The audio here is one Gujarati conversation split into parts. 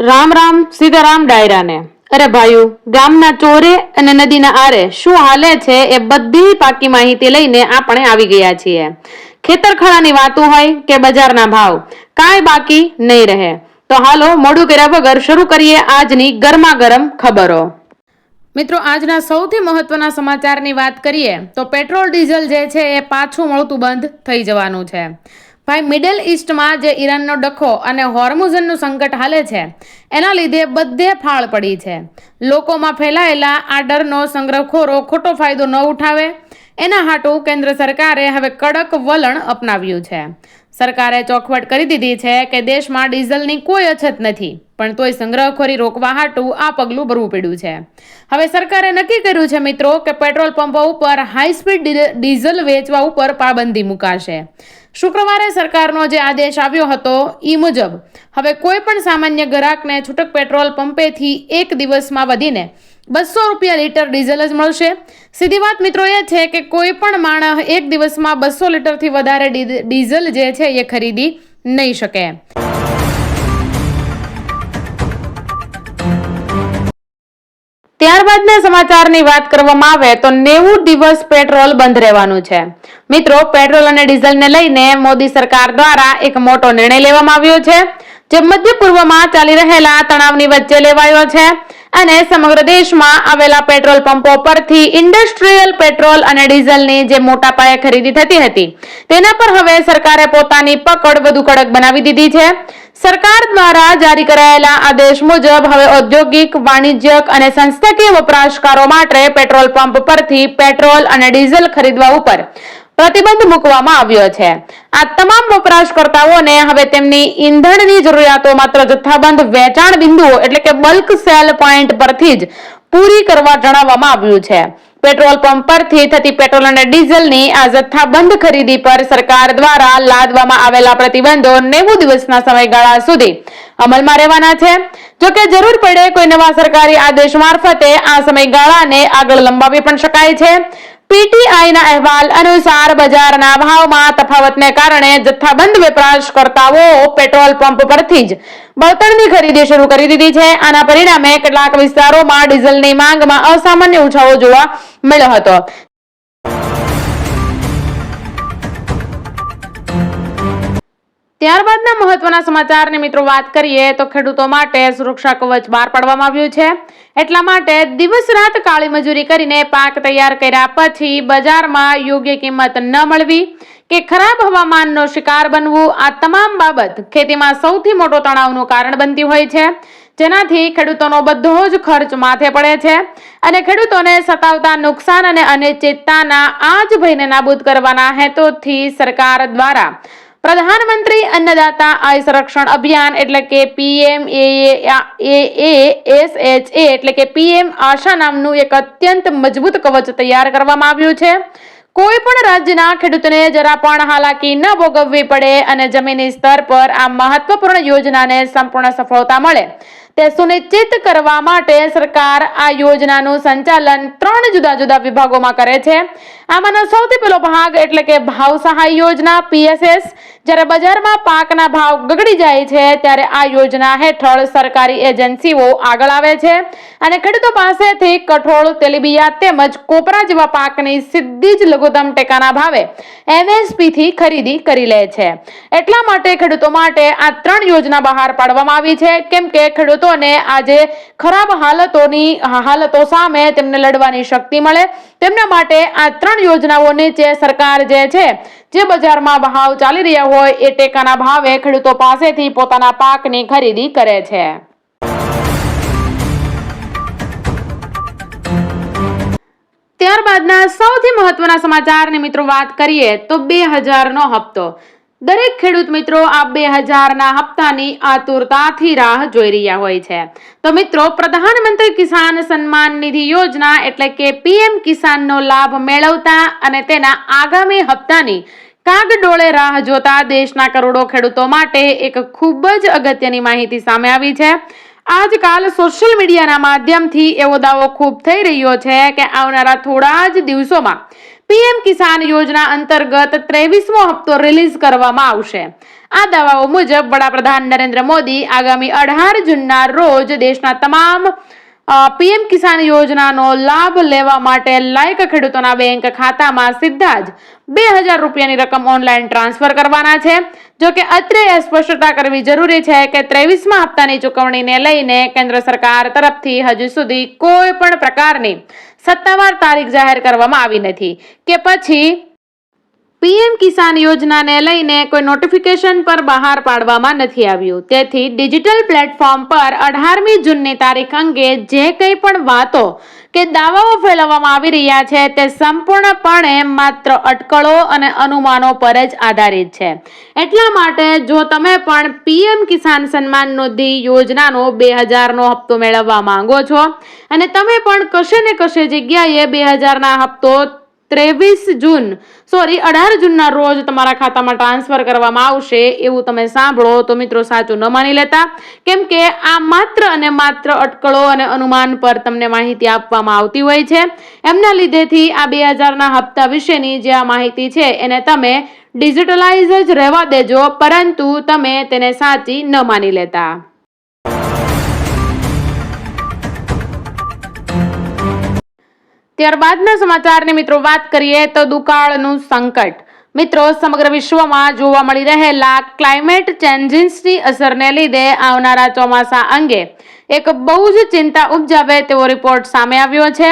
રામ રામ સીતારામ ડાયરાને. અરે ભાઈઓ, ગામના ચોરે અને નદીના આરે શું હાલે છે એ બધી પાકી માહિતી લઈને આપણે આવી ગયા છીએ. ખેતરખાડાની વાતો હોય કે બજારના ભાવ, કાંઈ બાકી નહીં રહે. તો હાલો મોડું કર્યા વગર શરૂ કરીએ આજની ગરમા ગરમ ખબરો. મિત્રો, આજના સૌથી મહત્વના સમાચારની વાત કરીએ તો પેટ્રોલ ડીઝલ જે છે એ પાછું મળતું બંધ થઈ જવાનું છે. ભાઈ, મિડલ ઈસ્ટમાં જે ઈરાનનો ડખો અને હોર્મુઝનનું સંકટ હાલે છે એના લીધે બધે ફાળ પડી છે. લોકોમાં ફેલાયેલા આ ડરનો સંગ્રહખોરો ખોટો ફાયદો ન ઉઠાવે એના હાટુ કેન્દ્ર સરકારે હવે કડક વલણ અપનાવ્યું છે. સરકારે ચોખવટ કરી દીધી છે કે દેશમાં ડીઝલની કોઈ અછત નથી, પણ તોય સંગ્રહખોરી રોકવા હાટુ આ પગલું ભરવું પડ્યું છે. હવે સરકારે નક્કી કર્યું છે મિત્રો કે પેટ્રોલ પંપો ઉપર હાઈ સ્પીડ ડીઝલ વેચવા ઉપર પાબંદી મુકાશે. શુક્રવારે સરકારનો જે આદેશ આવ્યો હતો એ મુજબ હવે કોઈ પણ સામાન્ય ગ્રાહકને છૂટક પેટ્રોલ પંપેથી એક દિવસમાં વધીને 200 રૂપિયા લીટર ડીઝલ જ મળશે. સીધી વાત મિત્રો એ છે કે કોઈ પણ માણસ એક દિવસમાં 200 લીટરથી વધારે ડીઝલ જે છે એ ખરીદી નહીં શકે. ત્યારબાદના સમાચારની વાત કરવામાં આવે તો 90 દિવસ પેટ્રોલ બંધ રહેવાનું છે. મિત્રો, પેટ્રોલ અને ડીઝલને લઈને મોદી સરકાર દ્વારા એક મોટો નિર્ણય લેવામાં આવ્યો છે, જે મધ્ય પૂર્વમાં ચાલી રહેલા તણાવની વચ્ચે લેવાયો છે અને સમગ્ર દેશમાં આવેલા પેટ્રોલ પંપો પરથી ઇન્ડસ્ટ્રીયલ પેટ્રોલ અને ડીઝલની જે મોટા પાયે ખરીદી થતી હતી તેના પર હવે સરકારે પોતાની પકડ વધુ કડક બનાવી દીધી છે. સરકાર દ્વારા જારી કરાયેલા આદેશ મુજબ હવે ઔદ્યોગિક, વાણિજ્યક અને સંસ્થાકીય વપરાશકારો માટે પેટ્રોલ પંપ પરથી પેટ્રોલ અને ડીઝલ ખરીદવા ઉપર પ્રતિબંધ મૂકવામાં આવ્યો છે. આ તમામ વપરાશકર્તાઓને હવે તેમની ઈંધણની જરૂરિયાતો માત્ર જથ્થાબંધ વેચાણ બિંદુઓ એટલે કે બલ્ક સેલ પોઈન્ટ પરથી જ પૂરી કરવા જણાવવામાં આવ્યું છે. પેટ્રોલ પંપ પરથી થતી પેટ્રોલ અને ડીઝલની આ જથ્થાબંધ ખરીદી પર સરકાર દ્વારા લાદવામાં આવેલા પ્રતિબંધો 90 દિવસના સમયગાળા સુધી અમલમાં રહેવાના છે. જોકે જરૂર પડે કોઈ નવા સરકારી આદેશ મારફતે આ સમયગાળાને આગળ લંબાવી પણ શકાય છે. પીટીઆઈના અહેવાલ અનુસાર બજારના ભાવમાં તફાવતને કારણે જથ્થાબંધ વપરાશકર્તાઓ પેટ્રોલ પંપ પરથી જ બળતણની ખરીદી શરૂ કરી દીધી છે. આના પરિણામે કેટલાક વિસ્તારોમાં ડીઝલની માંગમાં અસામાન્ય ઉછાળો જોવા મળ્યો હતો. ત્યારબાદના મહત્વના સમાચારની મિત્રો વાત કરીએ તો ખેડૂતો માટે સુરક્ષા કવચ બહાર પાડવામાં આવ્યું છે. એટલા માટે દિવસ રાત કાળી મજૂરી કરીને પાક તૈયાર કર્યા પછી બજારમાં યોગ્ય કિંમત ન મળવી કે ખરાબ હવામાનનો શિકાર બનવું, આ તમામ બાબત ખેતીમાં સૌથી મોટો તણાવનું કારણ બનતી હોય છે, જેનાથી ખેડૂતોનો બધો જ ખર્ચ માથે પડે છે અને ખેડૂતોને સતાવતા નુકસાન અને અનિશ્ચિતતાના આ જ ભયને નાબૂદ કરવાના હેતુથી સરકાર દ્વારા પ્રધાનમંત્રી અન્નદાતા આય સંરક્ષણ અભિયાન એટલે કે PMAASHA એટલે કે PM આશા નામનું એક અત્યંત મજબૂત કવચ તૈયાર કરવામાં આવ્યું છે. કોઈ પણ રાજ્યના ખેડૂતોને જરા પણ હાલાકી ન ભોગવવી પડે અને જમીની સ્તર પર આ મહત્વપૂર્ણ યોજનાને સંપૂર્ણ સફળતા મળે તે સુનિશ્ચિત કરવા માટે સરકાર આ યોજનાનું સંચાલન 3 જુદા જુદા વિભાગોમાં કરે છે. આમાંનો સૌથી પહેલો ભાગ એટલે કે ભાવ સહાય યોજના PSS. જ્યારે બજારમાં પાકના ભાવ ગગડી જાય છે ત્યારે આ યોજના હેઠળ સરકારી એજન્સીઓ આગળ આવે છે અને ખેડૂતો પાસેથી કઠોળ, તેલીબિયા તેમજ કોપરા જેવા પાકની સીધી જ લઘુત્તમ ટેકાના ભાવે MSP થી ખરીદી કરી લે છે. એટલા માટે ખેડૂતો માટે આ 3 યોજના બહાર પાડવામાં આવી છે, કેમ કે ખેડૂતોને આજે ખરાબ હાલતો સામે તેમને લડવાની શક્તિ મળે તેમના માટે આ 3 યોજનાઓ નીચે સરકાર જે છે જે બજારમાં ભાવ ચાલી રહ્યા હોય એ ટેકાના ભાવે ખેડૂતો પાસેથી પોતાના પાકની ખરીદી કરે છે. ત્યારબાદના સૌથી મહત્વના સમાચારની મિત્રો વાત કરીએ તો 2000નો હપ્તો. દરેક ખેડૂત મિત્રો આ 2000ના હપ્તાની આતુરતાથી રાહ જોઈ રહ્યા હોય છે. તો મિત્રો, પ્રધાનમંત્રી કિસાન સન્માન નિધિ યોજના એટલે કે PM કિસાનનો લાભ મેળવતા અને તેના આગામી હપ્તાની કાગડોળે રાહ જોતા દેશના કરોડો ખેડૂતો માટે એક ખૂબ જ અગત્યની માહિતી સામે આવી છે. આજકાલ સોશિયલ મીડિયાના માધ્યમથી એવો દાવો ખૂબ થઈ રહ્યો છે કે આવનારા થોડા જ દિવસોમાં PM કિસાન યોજના અંતર્ગત 23મો હપ્તો રિલીઝ કરવામાં આવશે. આ દાવાઓ મુજબ વડાપ્રધાન નરેન્દ્ર મોદી આગામી 18 જૂનના રોજ દેશના તમામ પીએમ કિસાન યોજનાનો લાભ લેવા માટે લાયક ખેડૂતોના બેંક ખાતામાં સીધા જ 2000 રૂપિયાની રકમ ઓનલાઈન ટ્રાન્સફર કરવાના છે. જો કે અત્રે એ સ્પષ્ટતા કરવી જરૂરી છે કે 23મા હપ્તાની ચૂકવણીને લઈને કેન્દ્ર સરકાર તરફથી હજુ સુધી કોઈ પણ પ્રકારની સત્તાવાર તારીખ જાહેર કરવામાં આવી નથી કે પછી પીએમ કિસાન યોજનાને લઈને કોઈ નોટિફિકેશન પર બહાર પાડવામાં નથી આવ્યું. તેથી ડિજિટલ પ્લેટફોર્મ પર 18મી જૂનની તારીખ અંગે જે કંઈ પણ વાતો કે દાવાઓ ફેલાવવામાં આવી રહ્યા છે તે સંપૂર્ણપણે માત્ર અટકળો અને અનુમાનો પર જ આધારિત છે. એટલા માટે જો તમે પણ પીએમ કિસાન સન્માન નિધિ યોજનાનો 2000નો હપ્તો મેળવવા માંગો છો અને તમે પણ કશે ને કશે જગ્યાએ 2000ના હપ્તો 18 જૂનના રોજ તમારા ખાતામાં ટ્રાન્સફર કરવામાં આવશે એવું તમે સાંભળો તો મિત્રો સાચું ન માની લેતા, કેમ કે આ માત્ર અને માત્ર અટકળો અને અનુમાન પર તમને માહિતી આપવામાં આવતી હોય છે. એમના લીધેથી આ 2000ના હપ્તા વિશેની જે આ માહિતી છે એને તમે ડિજિટલાઇઝ જ રહેવા દેજો, પરંતુ તમે તેને સાચી ન માની લેતા. ત્યારબાદના સમાચારની મિત્રો વાત કરીએ તો દુકાળનું સંકટ. મિત્રો, સમગ્ર વિશ્વમાં જોવા મળી રહેલા ક્લાઇમેટ ચેન્જીસની અસરને લીધે આવનારા ચોમાસા અંગે એક બહુ જ ચિંતા ઉપજાવે તેવો રિપોર્ટ સામે આવ્યો છે.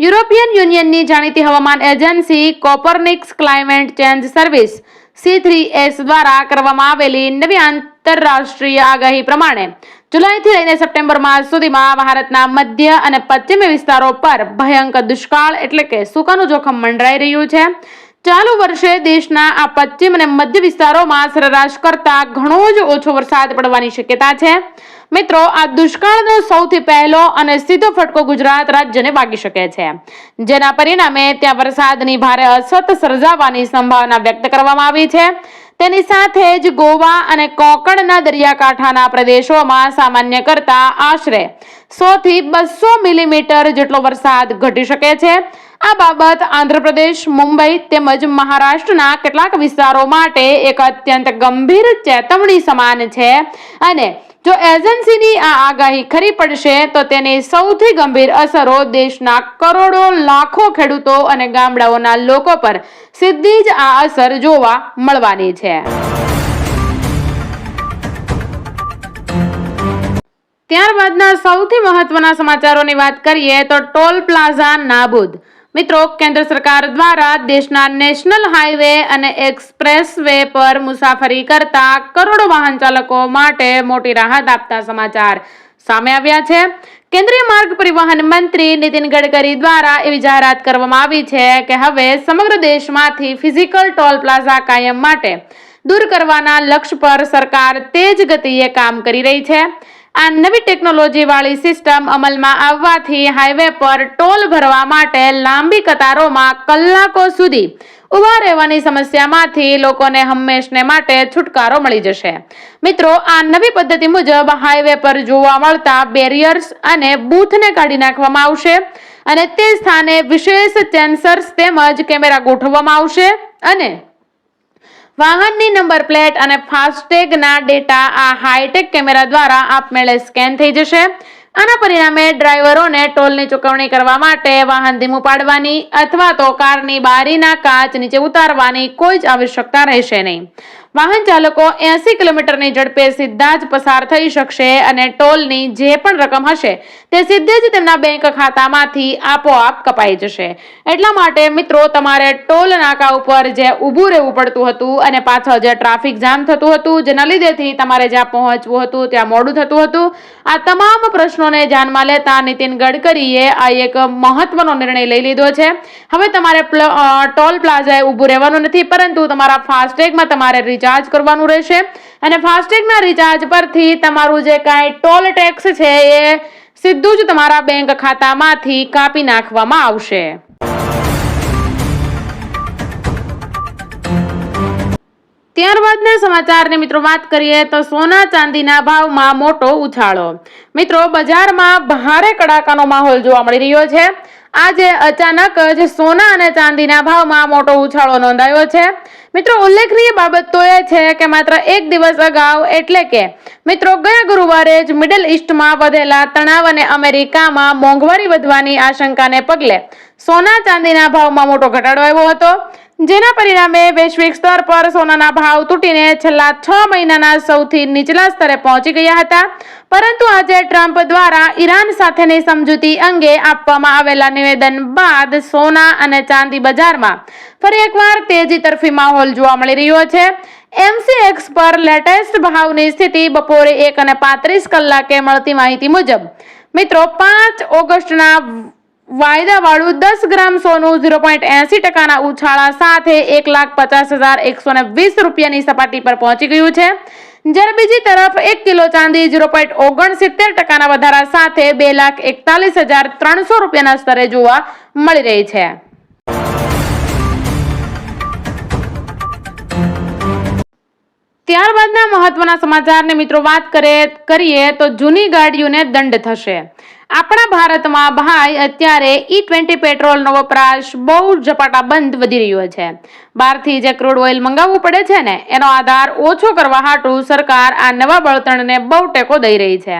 યુરોપિયન યુનિયનની જાણીતી હવામાન agency Copernicus climate change service C3S દ્વારા કરવામાં આવેલી નવી આંતરરાષ્ટ્રીય આગાહી પ્રમાણે જુલાઈથી લઈને સપ્ટેમ્બર માસ સુધીમાં ભારતના મધ્ય અને પશ્ચિમી વિસ્તારો પર ભયંકર દુષ્કાળ એટલે કે સૂકાનું જોખમ મંડરાઈ રહ્યું છે. ચાલુ વર્ષે દેશના આ પશ્ચિમ અને મધ્ય વિસ્તારોમાં સરેરાશ કરતા ઘણો જ ઓછો વરસાદ પડવાની શક્યતા છે. મિત્રો, આ દુષ્કાળનો સૌથી પહેલો અને સીધો ફટકો ગુજરાત રાજ્યને વાગી શકે છે, જેના પરિણામે ત્યાં વરસાદની ભારે અછત સર્જાવાની સંભાવના વ્યક્ત કરવામાં આવી છે. તેની સાથે જ ગોવા અને કોંકણના દરિયાકાંઠાના પ્રદેશોમાં સામાન્ય કરતા આશરે 100 થી 200 મિલીમીટર જેટલો વરસાદ ઘટી શકે છે. આ બાબત આંધ્રપ્રદેશ, મુંબઈ તેમજ મહારાષ્ટ્રના કેટલાક વિસ્તારો માટે એક અત્યંત ગંભીર ચેતવણી સમાન છે અને જો એજન્સીની આ આગાહી ખરી પડશે તો તેની સૌથી ગંભીર અસરો દેશના કરોડો લાખો ખેડૂતો અને ગામડાઓના લોકો પર સીધી જ આ અસર જોવા મળવાની છે. ત્યારબાદના સૌથી મહત્વના સમાચારોની વાત કરીએ તો ટોલ પ્લાઝા નાબૂદ. મિત્રો, કેન્દ્ર સરકાર દ્વારા દેશના નેશનલ હાઈવે અને એક્સપ્રેસ વે પર મુસાફરી કરતા કરોડો વાહન ચાલકો માટે મોટી રાહત આપતા સમાચાર સામે આવ્યા છે. કેન્દ્રીય માર્ગ પરિવહન મંત્રી નીતિન ગડકરી દ્વારા એવી જાહેરાત કરવામાં આવી છે કે હવે સમગ્ર દેશમાંથી ફિઝિકલ ટોલ પ્લાઝા કાયમ માટે દૂર કરવાના લક્ષ્ય પર સરકાર તેજ ગતિએ કામ કરી રહી છે. આ નવી ટેકનોલોજી વાળી સિસ્ટમ અમલમાં આવવાથી હાઈવે પર ટોલ ભરવા માટે લાંબી કતારોમાં કલાકો સુધી ઊભા રહેવાની સમસ્યામાંથી લોકોને હંમેશને માટે છુટકારો મળી જશે. મિત્રો, આ નવી પદ્ધતિ મુજબ હાઈવે પર જોવા મળતા બેરિયર્સ અને બૂથને કાઢી નાખવામાં આવશે અને તે સ્થાને વિશેષ સેન્સર્સ તેમજ કેમેરા ગોઠવવામાં આવશે અને વાહનની નંબર પ્લેટ અને ફાસ્ટેગના ડેટા આ હાઈટેક કેમેરા દ્વારા આપમેળે સ્કેન થઈ જશે. આના પરિણામે ડ્રાઈવરોને ટોલની ચૂકવણી કરવા માટે વાહન ધીમું પાડવાની અથવા તો કારની બારીના કાચ નીચે ઉતારવાની કોઈ જ આવશ્યકતા રહેશે નહીં. વાહન ચાલકો 80 કિલોમીટરની ઝડપે સીધા જ પસાર થઈ શકશે અને ટોલની જે પણ રકમ હશે તે સીધે જ તેમના બેંક ખાતામાંથી આપોઆપ કપાઈ જશે. એટલા માટે મિત્રો, તમારે ટોલ નાકા ઉપર જે ઊભું રહેવું પડતું હતું અને પાછળ જે ટ્રાફિક જામ થતું હતું, જેના લીધેથી તમારે જ્યાં પહોંચવું હતું ત્યાં મોડું થતું હતું, આ તમામ પ્રશ્નોને ધ્યાનમાં લેતા નીતિન ગડકરીએ આ એક મહત્વનો નિર્ણય લઈ લીધો છે. હવે તમારે ટોલ પ્લાઝાએ ઊભું રહેવાનું નથી, પરંતુ તમારા ફાસ્ટેગમાં તમારે રિચાર્જ કરવાનું રહેશે અને ફાસ્ટેગના રિચાર્જ પરથી તમારું જે કાંઈ ટોલ ટેક્સ છે એ સીધું જ તમારા બેંક ખાતામાંથી કાપી નાખવામાં આવશે. ત્યારબાદના સમાચારની મિત્રો વાત કરીએ તો સોના ચાંદીના ભાવમાં મોટો ઉછાળો. મિત્રો, બજારમાં ભારે કડાકાનો માહોલ જોવા મળી રહ્યો છે. આજે અચાનક જ સોના અને ચાંદીના ભાવમાં મોટો ઉછાળો નોંધાયો છે। મિત્રો, ઉલ્લેખનીય બાબત તો એ છે કે માત્ર એક દિવસ અગાઉ એટલે કે મિત્રો ગયા ગુરુવારે જ મિડલ ઈસ્ટમાં વધેલા તણાવ અને અમેરિકામાં મોંઘવારી વધવાની આશંકાને પગલે સોના ચાંદીના ભાવમાં મોટો ઘટાડો આવ્યો હતો, જેના પરિણામે વૈશ્વિક સ્તર પર સોનાના ભાવ તૂટીને છેલ્લા 6 મહિનાના સૌથી નીચલા સ્તરે પહોંચી ગયા હતા। પરંતુ આજે ટ્રમ્પ દ્વારા ઈરાન સાથેની સમજૂતી અંગે આપવામાં આવેલા નિવેદન બાદ સોના અને ચાંદી બજારમાં ફરી એકવાર તેજી તરફી માહોલ જોવા મળી રહ્યો છે। MCX પર લેટેસ્ટ ભાવની સ્થિતિ બપોરે 1:35 મળતી માહિતી મુજબ મિત્રો 5 ઓગસ્ટના વાયદાવાળું 10 ગ્રામ સોનું 0.80% ઉછાળા સાથે 1,50,120 રૂપિયાની સપાટી પર પહોંચી ગયું છે, જ્યારે બીજી તરફ 1 કિલો ચાંદી 0.69% વધારા સાથે 2,41,300 રૂપિયાના સ્તરે જોવા મળી રહી છે। ત્યારબાદના મહત્વના સમાચારની મિત્રો વાત કરીએ તો જૂની ગાડીઓને દંડ થશે। આપણા ભારતમાં ભાઈ અત્યારે E20 પેટ્રોલનો વપરાશ બહુ ઝપાટાબંધ વધી રહ્યો છે। બહારથી જે ક્રૂડ ઓઇલ મંગાવવું પડે છે ને એનો આધાર ઓછો કરવા હાટુ સરકાર આ નવા બળતણને બહુ ટેકો દઈ રહી છે।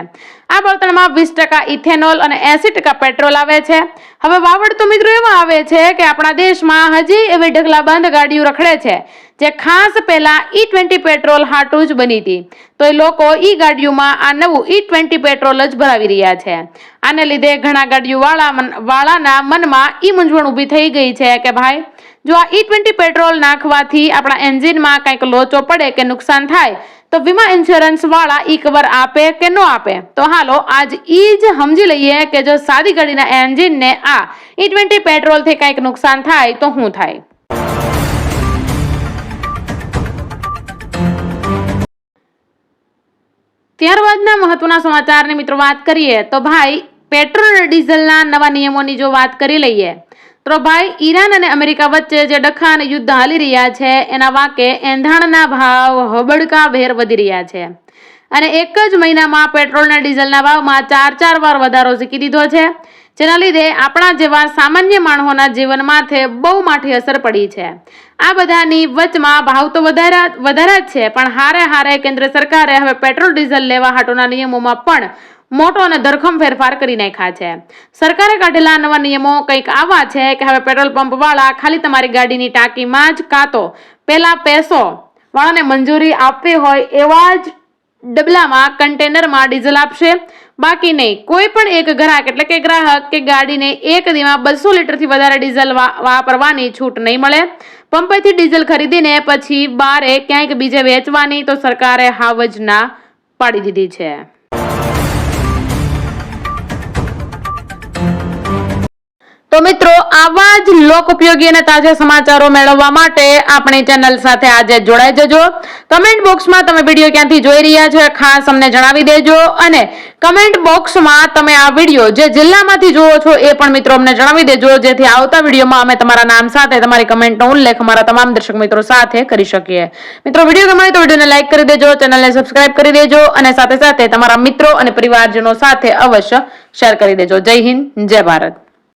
આ બળતણમાં 20% ઇથેનોલ અને 80% પેટ્રોલ આવે છે। હવે વાવડ તો મિત્રો એવા આવે છે કે આપણા દેશમાં હજી એવી ઢગલાબંધ ગાડીઓ રખડે છે જે ખાસ પહેલા E20 પેટ્રોલ હાટુ જ બની હતી, તો એ લોકો ગાડીઓમાં આ નવું E20 પેટ્રોલ જ ભરાવી રહ્યા છે। આને લીધે ઘણા ગાડીઓ વાળાના મનમાં મૂંઝવણ ઊભી થઈ ગઈ છે કે ભાઈ, જો આ E20 પેટ્રોલ નાખવાથી આપણા એન્જિનમાં કંઈક લોચો પડે કે નુકસાન થાય તો વીમા ઇન્સ્યોરન્સ વાળા કવર આપે કે ન આપે। તો હાલો આજ જ સમજી લઈએ કે જો સાદી ગાડીના એન્જિનને આ E20 પેટ્રોલથી કંઈક નુકસાન થાય તો શું થાય। ત્યારબાદના મહત્વના સમાચારની મિત્રો વાત કરીએ તો ભાઈ પેટ્રોલ અને ડીઝલના નવા નિયમોની જો વાત કરી લઈએ તો ભાઈ ઈરાન અને અમેરિકા વચ્ચે જે ડખાન યુદ્ધ હાલી રહ્યા છે એના વાકે એંધાણના ભાવ હબડકાભેર વધી રહ્યા છે અને એક જ મહિનામાં પેટ્રોલ અને ડીઝલના ભાવમાં 4 વાર વધારો ઝીકી દીધો છે, જેના લીધે આપણા જેવા સામાન્ય માણસોના જીવન માથે બહુ માઠી અસર પડી છે। આ બધાની વચમાં ભાવ તો વધારા જ છે, પણ હારે કેન્દ્ર સરકારે હવે પેટ્રોલ ડીઝલ લેવા હાટોના નિયમોમાં પણ મોટો અને ધરખમ ફેરફાર કરી નાખ્યા છે। સરકારે કાઢેલા નવા નિયમો કંઈક આવા છે કે હવે પેટ્રોલ પંપ વાળા ખાલી તમારી ગાડીની ટાંકીમાં જ કાં તો પેલા પેસો વાળાને મંજૂરી આપવી હોય એવા જ ડબલામાં કન્ટેનરમાં ડીઝલ આપશે, બાકી નહીં। કોઈ પણ એક ગ્રાહક એટલે કે ગ્રાહક કે ગાડીને એક દીમાં 200 લીટરથી વધારે ડીઝલ વાપરવાની છૂટ નહીં મળે। પંપેથી ડીઝલ ખરીદીને પછી બારે ક્યાંક બીજે વેચવાની તો સરકારે હાવ જ ના પાડી દીધી છે। તો મિત્રો આવા જ લોક ઉપયોગી અને તાજા સમાચારો મેળવવા માટે આપણી ચેનલ સાથે આજે જોડાઈ જજો। કમેન્ટ બોક્સમાં તમે વિડીયો ક્યાંથી જોઈ રહ્યા છો ખાસ અમને જણાવી દેજો અને કમેન્ટ બોક્સમાં તમે આ વિડીયો જે જિલ્લામાંથી જોવો છો એ પણ મિત્રો અમને જણાવી દેજો, જેથી આવતા વિડીયોમાં અમે તમારા નામ સાથે તમારી કમેન્ટનો ઉલ્લેખ અમારા તમામ દર્શક મિત્રો સાથે કરી શકીએ। મિત્રો વિડીયો ગમે તો વિડીયોને લાઈક કરી દેજો, ચેનલને સબસ્ક્રાઇબ કરી દેજો અને સાથે સાથે તમારા મિત્રો અને પરિવારજનો સાથે અવશ્ય શેર કરી દેજો। જય હિન્દ, જય ભારત।